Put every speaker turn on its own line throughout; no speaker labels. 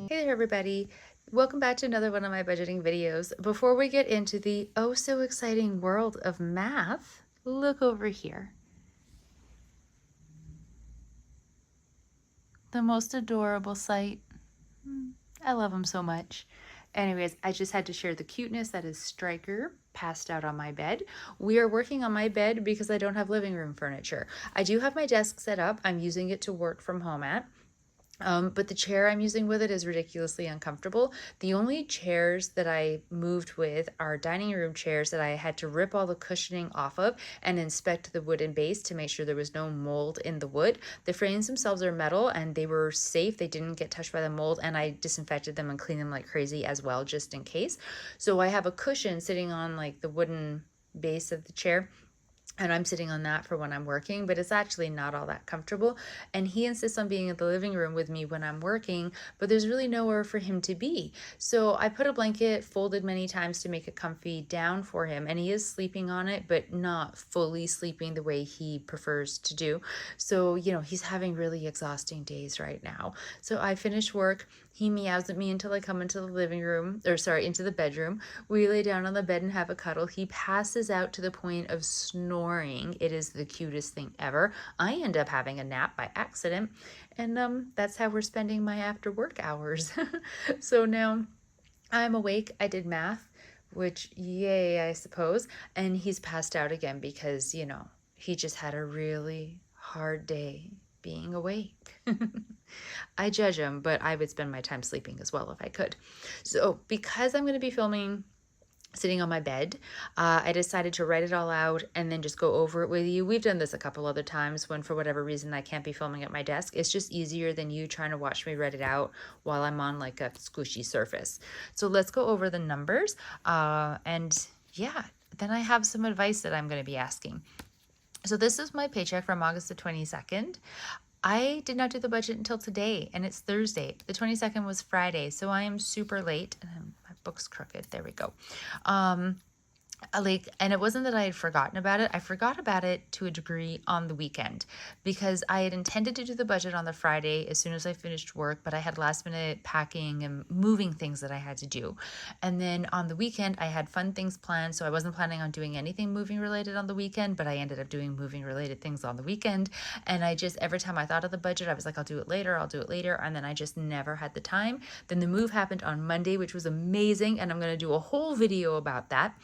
Hey there, everybody. Welcome back to another one of my budgeting videos. Before we get into the oh so exciting world of math, look over here. The most adorable sight. I love him so much. Anyways, I just had to share the cuteness that is Striker passed out on my bed. We are working on my bed because I don't have living room furniture. I do have my desk set up. I'm using it to work from home at. But the chair I'm using with it is ridiculously uncomfortable. The only chairs that I moved with are dining room chairs that I had to rip all the cushioning off of and inspect the wooden base to make sure there was no mold in the wood. The frames themselves are metal and they were safe. They didn't get touched by the mold, and I disinfected them and cleaned them like crazy as well, just in case. So I have a cushion sitting on like the wooden base of the chair, and I'm sitting on that for when I'm working, but it's actually not all that comfortable. And he insists on being in the living room with me when I'm working, but there's really nowhere for him to be. So I put a blanket folded many times to make it comfy down for him, and he is sleeping on it, but not fully sleeping the way he prefers to do. So, he's having really exhausting days right now. So I finish work. He meows at me until I come into the living room, or sorry, into the bedroom. We lay down on the bed and have a cuddle. He passes out to the point of snoring. It is the cutest thing ever. I end up having a nap by accident, and that's how we're spending my after work hours. So now I'm awake. I did math, which yay, I suppose. And he's passed out again because, he just had a really hard day being awake. I judge him, but I would spend my time sleeping as well if I could. So, because I'm going to be filming sitting on my bed, I decided to write it all out and then just go over it with you. We've done this a couple other times when, for whatever reason, I can't be filming at my desk. It's just easier than you trying to watch me write it out while I'm on like a squishy surface. So let's go over the numbers. And yeah, then I have some advice that I'm going to be asking. So this is my paycheck from August the 22nd. I did not do the budget until today, and it's Thursday. The 22nd was Friday, so I am super late. And my book's crooked. There we go. And it wasn't that I had forgotten about it. I forgot about it to a degree on the weekend because I had intended to do the budget on the Friday as soon as I finished work, but I had last minute packing and moving things that I had to do. And then on the weekend, I had fun things planned. So I wasn't planning on doing anything moving related on the weekend, but I ended up doing moving related things on the weekend. And I just, every time I thought of the budget, I was like, I'll do it later. And then I just never had the time. Then the move happened on Monday, which was amazing. And I'm going to do a whole video about that.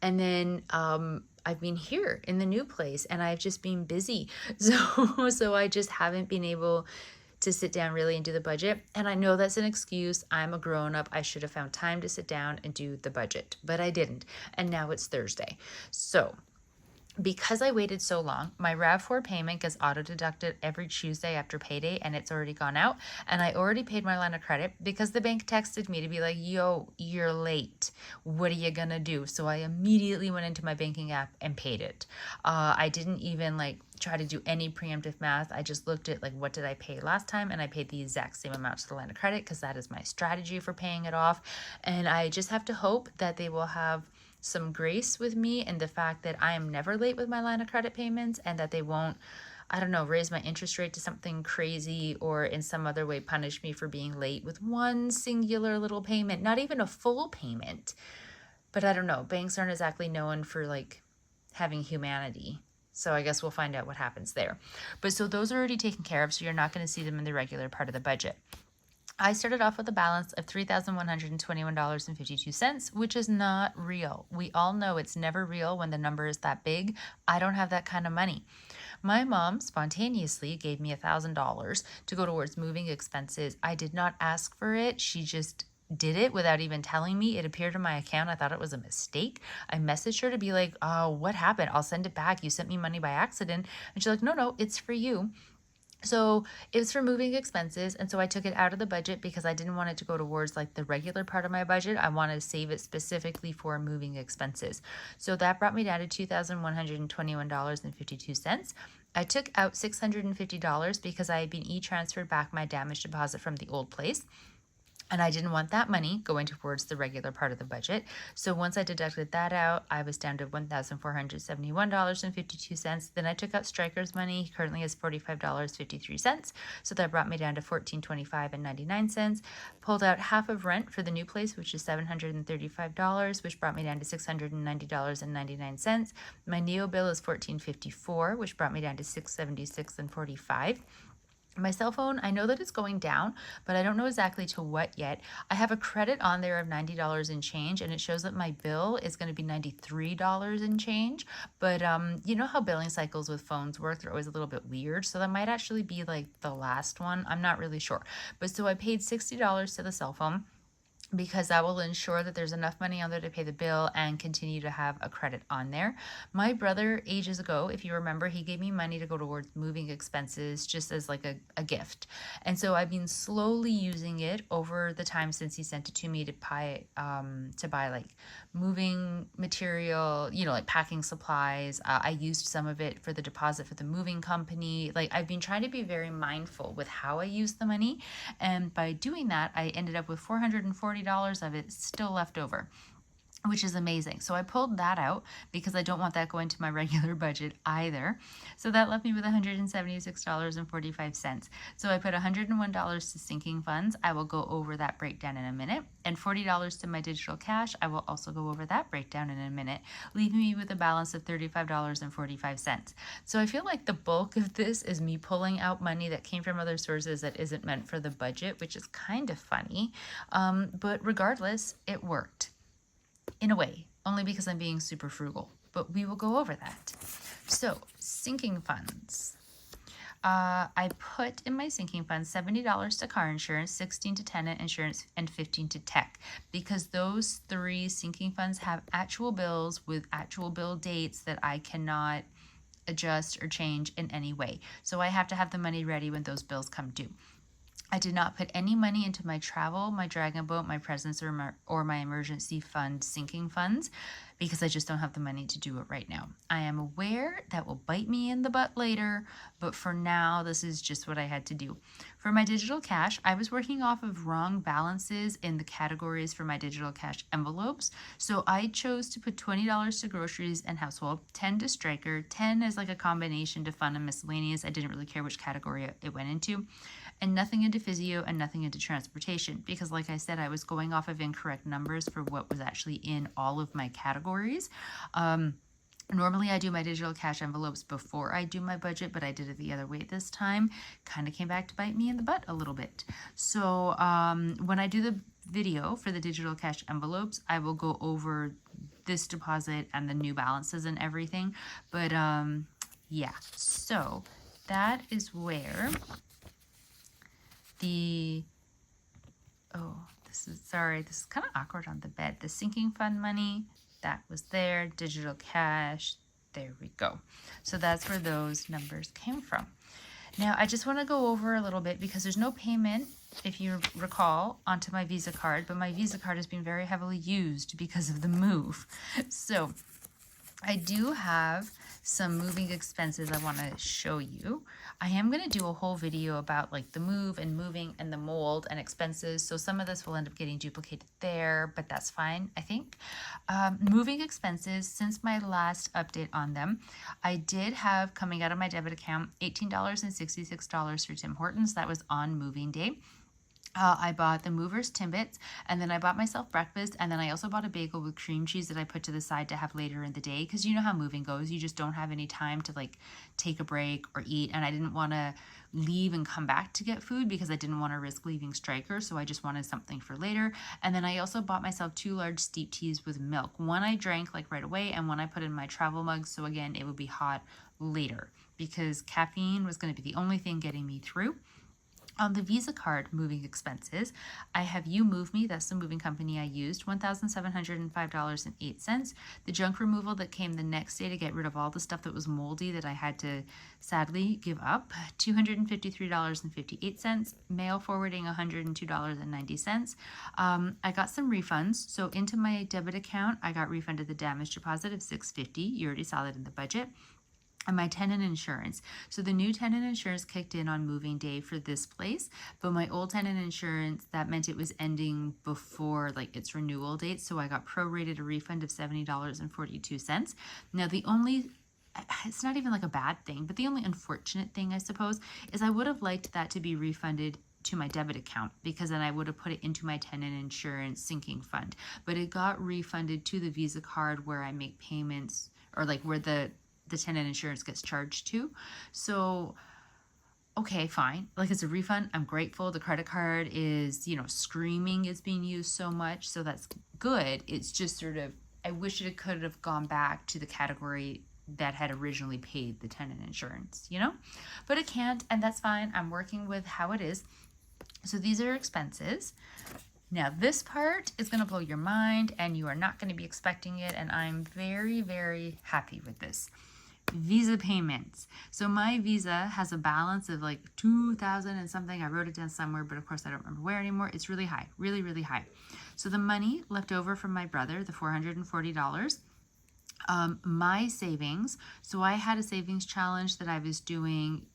And then I've been here in the new place and I've just been busy. So I just haven't been able to sit down really and do the budget. And I know that's an excuse. I'm a grown up. I should have found time to sit down and do the budget, but I didn't. And now it's Thursday. So because I waited so long, my RAV4 payment gets auto-deducted every Tuesday after payday, and it's already gone out. And I already paid my line of credit because the bank texted me to be like, yo, you're late. What are you gonna do? So I immediately went into my banking app and paid it. I didn't even try to do any preemptive math. I just looked at what did I pay last time, and I paid the exact same amount to the line of credit because that is my strategy for paying it off. And I just have to hope that they will have some grace with me and the fact that I am never late with my line of credit payments, and that they won't, I don't know, raise my interest rate to something crazy or in some other way punish me for being late with one singular little payment, not even a full payment. But I don't know, banks aren't exactly known for having humanity. So I guess we'll find out what happens there. But so those are already taken care of, so you're not going to see them in the regular part of the budget. I started off with a balance of $3,121.52, which is not real. We all know it's never real when the number is that big. I don't have that kind of money. My mom spontaneously gave me $1,000 to go towards moving expenses. I did not ask for it. She just did it without even telling me. It appeared in my account. I thought it was a mistake. I messaged her to be like, oh, what happened? I'll send it back. You sent me money by accident. And she's like, no, it's for you. So it was for moving expenses, and so I took it out of the budget because I didn't want it to go towards the regular part of my budget. I wanted to save it specifically for moving expenses. So that brought me down to $2,121.52. I took out $650 because I had been e-transferred back my damage deposit from the old place. And I didn't want that money going towards the regular part of the budget. So once I deducted that out, I was down to $1,471.52. Then I took out Stryker's money. He currently has $45.53. So that brought me down to $14.25.99. Pulled out half of rent for the new place, which is $735, which brought me down to $690.99. My Neo bill is $14.54, which brought me down to $676.45. My cell phone, I know that it's going down, but I don't know exactly to what yet. I have a credit on there of $90 in change, and it shows that my bill is going to be $93 in change. But you know how billing cycles with phones work? They're always a little bit weird. So that might actually be like the last one. I'm not really sure. But so I paid $60 to the cell phone, because that will ensure that there's enough money on there to pay the bill and continue to have a credit on there. My brother, ages ago, if you remember, he gave me money to go towards moving expenses just as like a gift. And so I've been slowly using it over the time since he sent it to me to buy like moving material, you know, like packing supplies. I used some of it for the deposit for the moving company. Like, I've been trying to be very mindful with how I use the money. And by doing that, I ended up with $440 of it still left over, which is amazing. So I pulled that out because I don't want that going to my regular budget either. So that left me with $176.45. So I put $101 to sinking funds. I will go over that breakdown in a minute. And $40 to my digital cash. I will also go over that breakdown in a minute, leaving me with a balance of $35.45. So I feel like the bulk of this is me pulling out money that came from other sources that isn't meant for the budget, which is kind of funny. But regardless, it worked. In a way, only because I'm being super frugal, but we will go over that. So, sinking funds. I put in my sinking fund $70 to car insurance, $16 to tenant insurance, and $15 to tech, because those three sinking funds have actual bills with actual bill dates that I cannot adjust or change in any way. So I have to have the money ready when those bills come due. I did not put any money into my travel, my dragon boat, my presence, or my emergency fund sinking funds, because I just don't have the money to do it right now. I am aware that will bite me in the butt later, but for now, this is just what I had to do. For my digital cash, I was working off of wrong balances in the categories for my digital cash envelopes. So I chose to put $20 to groceries and household, $10 to Stryker, $10 as like a combination to fun and miscellaneous. I didn't really care which category it went into, and nothing into physio and nothing into transportation, because like I said, I was going off of incorrect numbers for what was actually in all of my categories. Normally I do my digital cash envelopes before I do my budget, but I did it the other way this time. Kind of came back to bite me in the butt a little bit. So when I do the video for the digital cash envelopes, I will go over this deposit and the new balances and everything. But yeah, so that is where this is kind of awkward on the bed. The sinking fund money, that was there. Digital cash, there we go. So that's where those numbers came from. Now, I just want to go over a little bit because there's no payment, if you recall, onto my Visa card, but my Visa card has been very heavily used because of the move. So I do have some moving expenses I want to show you. I am going to do a whole video about like the move and moving and the mold and expenses. So some of this will end up getting duplicated there, but that's fine, I think. Moving expenses, since my last update on them, I did have coming out of my debit account $18.66 for Tim Hortons. That was on moving day. I bought the Movers Timbits, and then I bought myself breakfast, and then I also bought a bagel with cream cheese that I put to the side to have later in the day, because you know how moving goes. You just don't have any time to like take a break or eat, and I didn't want to leave and come back to get food because I didn't want to risk leaving Stryker, so I just wanted something for later. And then I also bought myself 2 large steep teas with milk. One I drank like right away, and one I put in my travel mug, so again, it would be hot later, because caffeine was going to be the only thing getting me through. On the Visa card moving expenses, I have You Move Me, that's the moving company I used, $1,705.08. The junk removal that came the next day to get rid of all the stuff that was moldy that I had to sadly give up, $253.58. Mail forwarding, $102.90. I got some refunds. So into my debit account, I got refunded the damage deposit of $650. You already saw that in the budget. and my tenant insurance. So the new tenant insurance kicked in on moving day for this place, but my old tenant insurance, that meant it was ending before like its renewal date. So I got prorated a refund of $70.42. Now it's not even like a bad thing, but the only unfortunate thing, I suppose, is I would have liked that to be refunded to my debit account, because then I would have put it into my tenant insurance sinking fund. But it got refunded to the Visa card where I make payments, or like where the tenant insurance gets charged to. So okay, fine. Like, it's a refund. I'm grateful. The credit card is, screaming it's being used so much. So that's good. It's just sort of, I wish it could have gone back to the category that had originally paid the tenant insurance, But it can't, and that's fine. I'm working with how it is. So these are expenses. Now, this part is going to blow your mind, and you are not going to be expecting it, and I'm very, very happy with this. Visa payments. So my Visa has a balance of like 2,000 and something. I wrote it down somewhere, but of course I don't remember where anymore. It's really high, really, really high. So the money left over from my brother, the $440, my savings. So I had a savings challenge that I was doing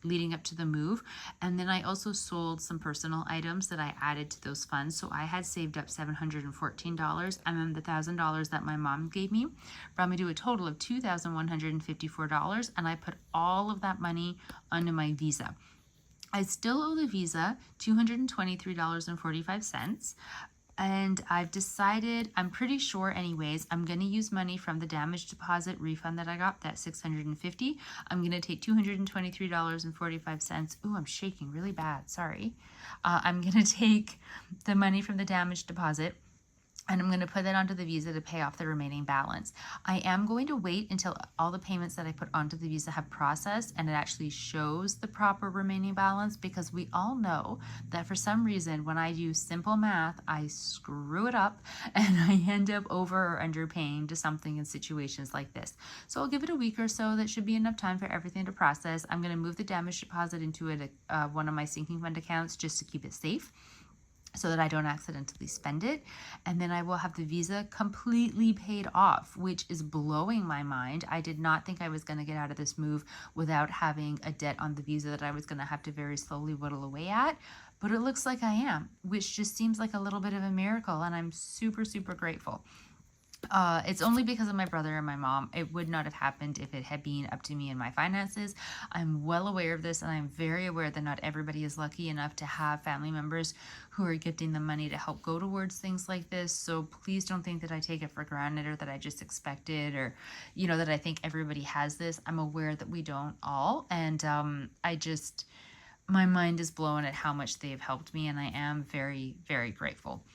leading up to the move. And then I also sold some personal items that I added to those funds. So I had saved up $714, and then the $1,000 that my mom gave me brought me to a total of $2,154. And I put all of that money onto my Visa. I still owe the Visa $223.45. And I've decided, I'm pretty sure anyways, I'm going to use money from the damage deposit refund that I got, that $650. I'm going to take $223.45. Ooh, I'm shaking really bad. Sorry. I'm going to take the money from the damage deposit, and I'm going to put that onto the Visa to pay off the remaining balance. I am going to wait until all the payments that I put onto the Visa have processed and it actually shows the proper remaining balance, because we all know that for some reason when I do simple math, I screw it up and I end up over or underpaying to something in situations like this. So I'll give it a week or so. That should be enough time for everything to process. I'm going to move the damage deposit into one of my sinking fund accounts just to keep it safe, so that I don't accidentally spend it. And then I will have the Visa completely paid off, which is blowing my mind. I did not think I was going to get out of this move without having a debt on the Visa that I was going to have to very slowly whittle away at. But it looks like I am, which just seems like a little bit of a miracle. And I'm super, super grateful. It's only because of my brother and my mom. It would not have happened if it had been up to me and my finances. I'm well aware of this, and I'm very aware that not everybody is lucky enough to have family members who are gifting them money to help go towards things like this. So please don't think that I take it for granted, or that I just expect it, or that I think everybody has this. I'm aware that we don't all, and my mind is blown at how much they have helped me, and I am very, very grateful.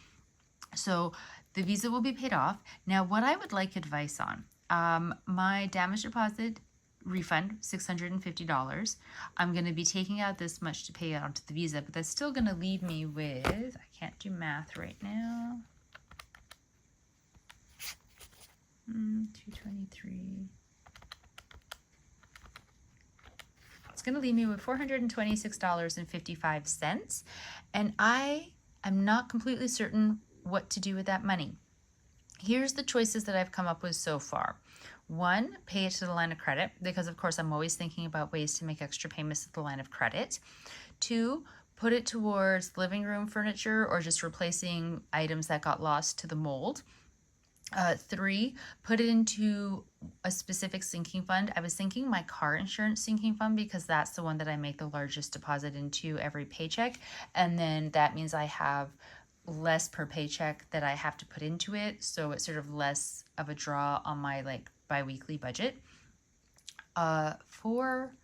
So the Visa will be paid off. Now, what I would like advice on, my damage deposit refund, $650. I'm going to be taking out this much to pay out onto the Visa, but that's still going to leave me with, I can't do math right now, 223. It's going to leave me with $426.55. And I am not completely certain what to do with that money. Here's the choices that I've come up with so far. 1, pay it to the line of credit, because of course I'm always thinking about ways to make extra payments to the line of credit. 2, put it towards living room furniture or just replacing items that got lost to the mold. 3, put it into a specific sinking fund. I was thinking my car insurance sinking fund, because that's the one that I make the largest deposit into every paycheck. And then that means I have less per paycheck that I have to put into it, so it's sort of less of a draw on my bi-weekly budget. 4,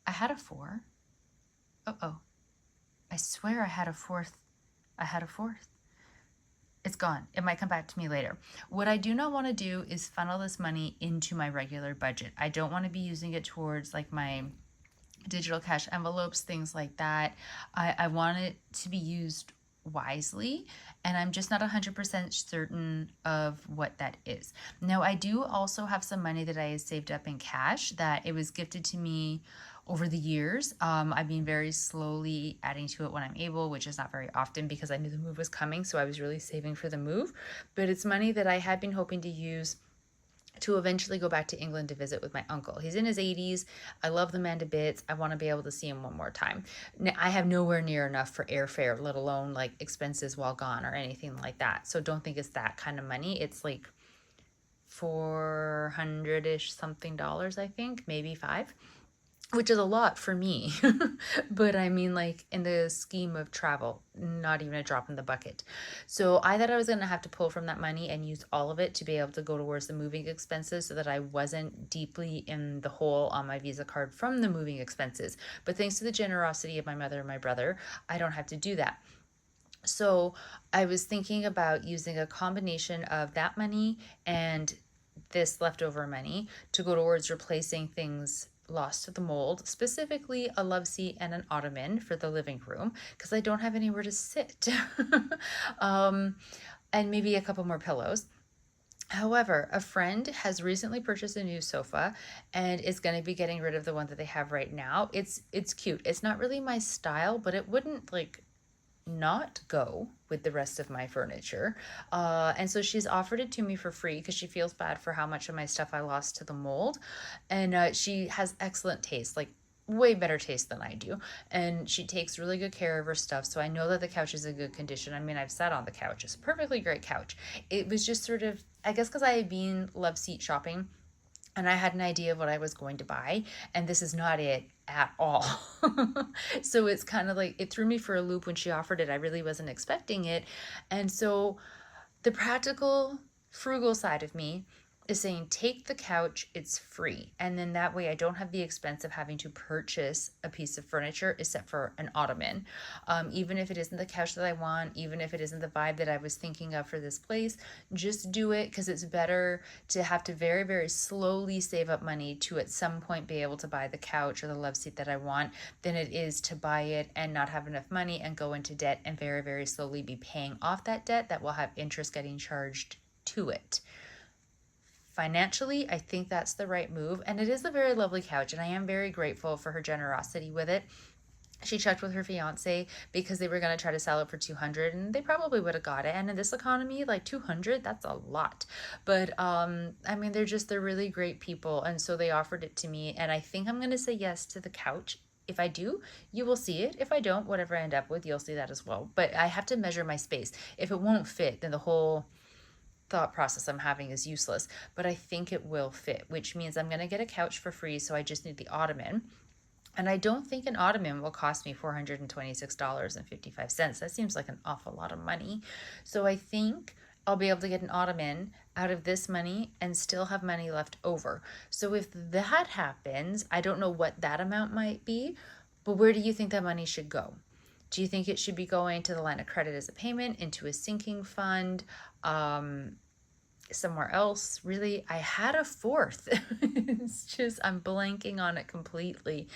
I had a 4. I swear I had a fourth. It's gone. It might come back to me later. What I do not want to do is funnel this money into my regular budget. I don't want to be using it towards my digital cash envelopes, things like that. I want it to be used wisely, and I'm just not 100% certain of what that is. Now, I do also have some money that I saved up in cash that it was gifted to me over the years. I've been very slowly adding to it when I'm able, which is not very often because I knew the move was coming, so I was really saving for the move. But it's money that I had been hoping to use to eventually go back to England to visit with my uncle. He's in his 80s. I love the man to bits. I want to be able to see him one more time. Now, I have nowhere near enough for airfare, let alone like expenses while gone or anything like that. So don't think it's that kind of money. It's like 400-ish something dollars, I think, maybe five, which is a lot for me. But I mean, like in the scheme of travel, not even a drop in the bucket. So I thought I was going to have to pull from that money and use all of it to be able to go towards the moving expenses so that I wasn't deeply in the hole on my Visa card from the moving expenses. But thanks to the generosity of my mother and my brother, I don't have to do that. So I was thinking about using a combination of that money and this leftover money to go towards replacing things lost to the mold, specifically a love seat and an ottoman for the living room because I don't have anywhere to sit. um, and maybe a couple more pillows. However, a friend has recently purchased a new sofa and is going to be getting rid of the one that they have right now. It's cute. It's not really my style, but it wouldn't like not go with the rest of my furniture. And so she's offered it to me for free because she feels bad for how much of my stuff I lost to the mold. And she has excellent taste, like way better taste than I do. And she takes really good care of her stuff. So I know that the couch is in good condition. I mean, I've sat on the couch. It's a perfectly great couch. It was just sort of, I guess because I had been love seat shopping and I had an idea of what I was going to buy, and this is not it at all. So it's kind of like it threw me for a loop when she offered it. I really wasn't expecting it. And so the practical, frugal side of me is saying, take the couch, it's free. And then that way I don't have the expense of having to purchase a piece of furniture except for an ottoman. Even if it isn't the couch that I want, even if it isn't the vibe that I was thinking of for this place, just do it because it's better to have to very, very slowly save up money to at some point be able to buy the couch or the love seat that I want than it is to buy it and not have enough money and go into debt and very, very slowly be paying off that debt that will have interest getting charged to it. Financially, I think that's the right move, and it is a very lovely couch, and I am very grateful for her generosity with it. She checked with her fiance because they were going to try to sell it for 200 and they probably would have got it. And in this economy, like 200, that's a lot. But I mean, they're really great people, and so they offered it to me, and I think I'm going to say yes to the couch. If I do, you will see it. If I don't, whatever I end up with, you'll see that as well. But I have to measure my space. If it won't fit, then the whole thought process I'm having is useless, but I think it will fit, which means I'm going to get a couch for free. So I just need the ottoman. And I don't think an ottoman will cost me $426.55. That seems like an awful lot of money. So I think I'll be able to get an ottoman out of this money and still have money left over. So if that happens, I don't know what that amount might be, but where do you think that money should go? Do you think it should be going to the line of credit as a payment, into a sinking fund, somewhere else? Really, I had a fourth. It's just, I'm blanking on it completely.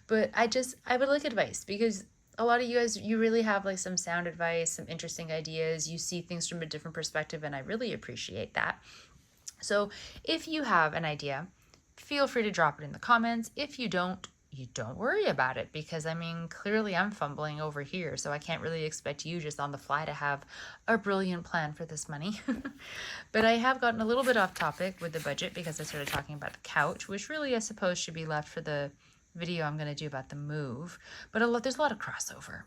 But I would like advice because a lot of you guys, you really have like some sound advice, some interesting ideas. You see things from a different perspective, and I really appreciate that. So if you have an idea, feel free to drop it in the comments. If you don't, you don't worry about it because I mean, clearly I'm fumbling over here, so I can't really expect you just on the fly to have a brilliant plan for this money. But I have gotten a little bit off topic with the budget because I started talking about the couch, which really I suppose should be left for the video I'm going to do about the move. But there's a lot of crossover.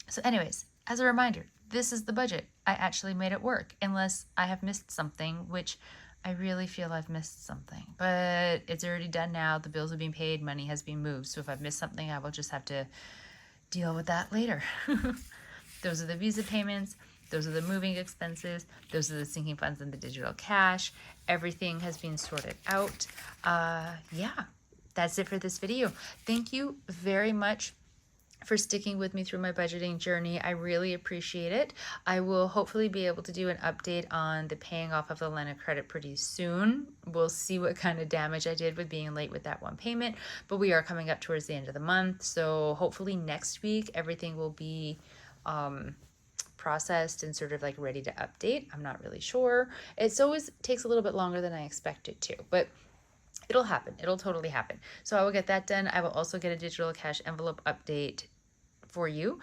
So anyways, as a reminder, this is the budget. I actually made it work, unless I have missed something, which I really feel I've missed something, but it's already done now. The bills have been paid, money has been moved. So if I've missed something, I will just have to deal with that later. Those are the Visa payments. Those are the moving expenses. Those are the sinking funds and the digital cash. Everything has been sorted out. Yeah, that's it for this video. Thank you very much for sticking with me through my budgeting journey. I really appreciate it. I will hopefully be able to do an update on the paying off of the line of credit pretty soon. We'll see what kind of damage I did with being late with that one payment, but we are coming up towards the end of the month. So hopefully next week, everything will be processed and sort of like ready to update. I'm not really sure. It always takes a little bit longer than I expect it to, but it'll happen. It'll totally happen. So I will get that done. I will also get a digital cash envelope update for you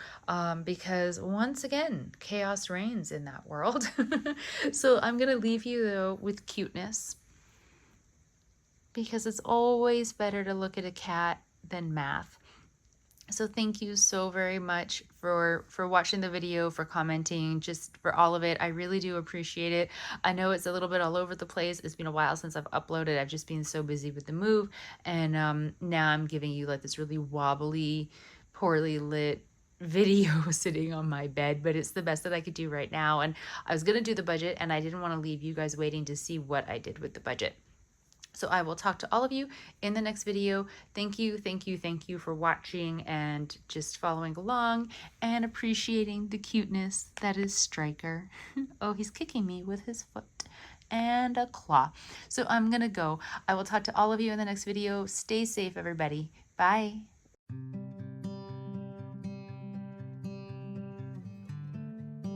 because once again, chaos reigns in that world. So I'm going to leave you though with cuteness. because it's always better to look at a cat than math. So thank you so very much for watching the video, for commenting, just for all of it. I really do appreciate it. I know it's a little bit all over the place. It's been a while since I've uploaded. I've just been so busy with the move, and now I'm giving you like this really wobbly, poorly lit video sitting on my bed, but it's the best that I could do right now. And I was gonna do the budget, and I didn't want to leave you guys waiting to see what I did with the budget. So I will talk to all of you in the next video. Thank you, thank you, thank you for watching and just following along and appreciating the cuteness that is Striker. Oh, he's kicking me with his foot and a claw. So I'm gonna go. I will talk to all of you in the next video. Stay safe, everybody. Bye.